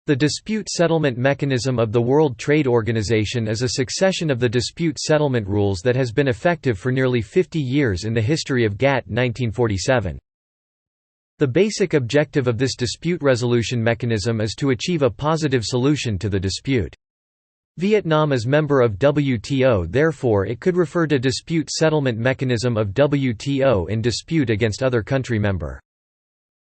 The dispute settlement mechanism of the World Trade Organization is a succession of the dispute settlement rules that has been effective for nearly 50 years in the history of GATT 1947. The basic objective of this dispute resolution mechanism is to achieve a positive solution to the dispute. Vietnam is member of WTO, therefore it could refer to dispute settlement mechanism of WTO in dispute against other country member.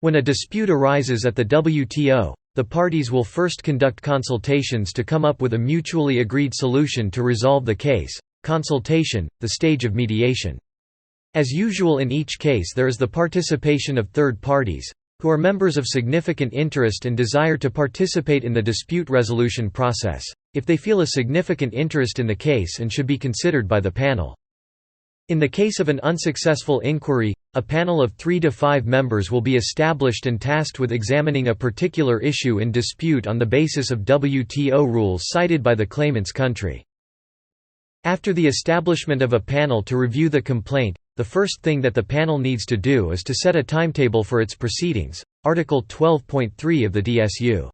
When a dispute arises at the WTO, the parties will first conduct consultations to come up with a mutually agreed solution to resolve the case. Consultation, the stage of mediation. As usual in each case, there is the participation of third parties, who are members of significant interest and desire to participate in the dispute resolution process, if they feel a significant interest in the case and should be considered by the panel. In the case of an unsuccessful inquiry, a panel of 3 to 5 members will be established and tasked with examining a particular issue in dispute on the basis of WTO rules cited by the claimant's country. After the establishment of a panel to review the complaint, the first thing that the panel needs to do is to set a timetable for its proceedings. Article 12.3 of the DSU.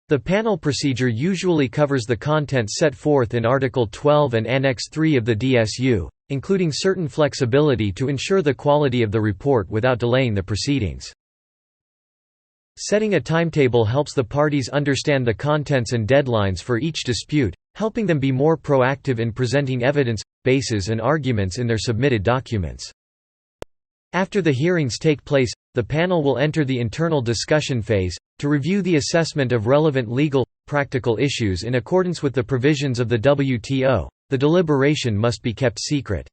The panel procedure usually covers the contents set forth in Article 12 and Annex 3 of the DSU, including certain flexibility to ensure the quality of the report without delaying the proceedings. Setting a timetable helps the parties understand the contents and deadlines for each dispute, helping them be more proactive in presenting evidence, bases and arguments in their submitted documents. After the hearings take place, the panel will enter the internal discussion phase, to review the assessment of relevant legal, practical issues in accordance with the provisions of the WTO. The deliberation must be kept secret.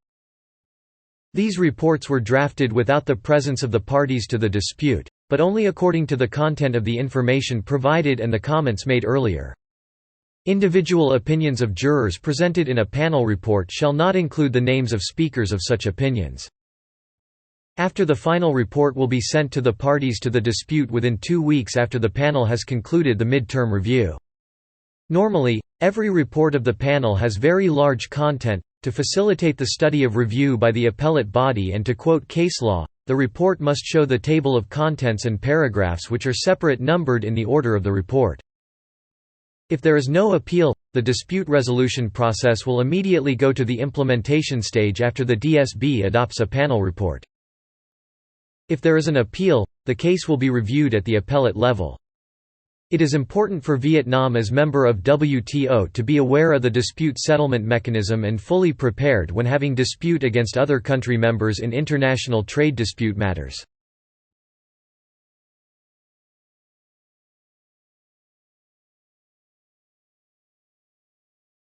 These reports were drafted without the presence of the parties to the dispute, but only according to the content of the information provided and the comments made earlier. Individual opinions of jurors presented in a panel report shall not include the names of speakers of such opinions. After the final report will be sent to the parties to the dispute within 2 weeks after the panel has concluded the mid-term review. Normally, every report of the panel has very large content. To facilitate the study of review by the appellate body and to quote case law, the report must show the table of contents and paragraphs which are separate numbered in the order of the report. If there is no appeal, the dispute resolution process will immediately go to the implementation stage after the DSB adopts a panel report. If there is an appeal, the case will be reviewed at the appellate level. It is important for Vietnam as member of WTO to be aware of the dispute settlement mechanism and fully prepared when having dispute against other country members in international trade dispute matters.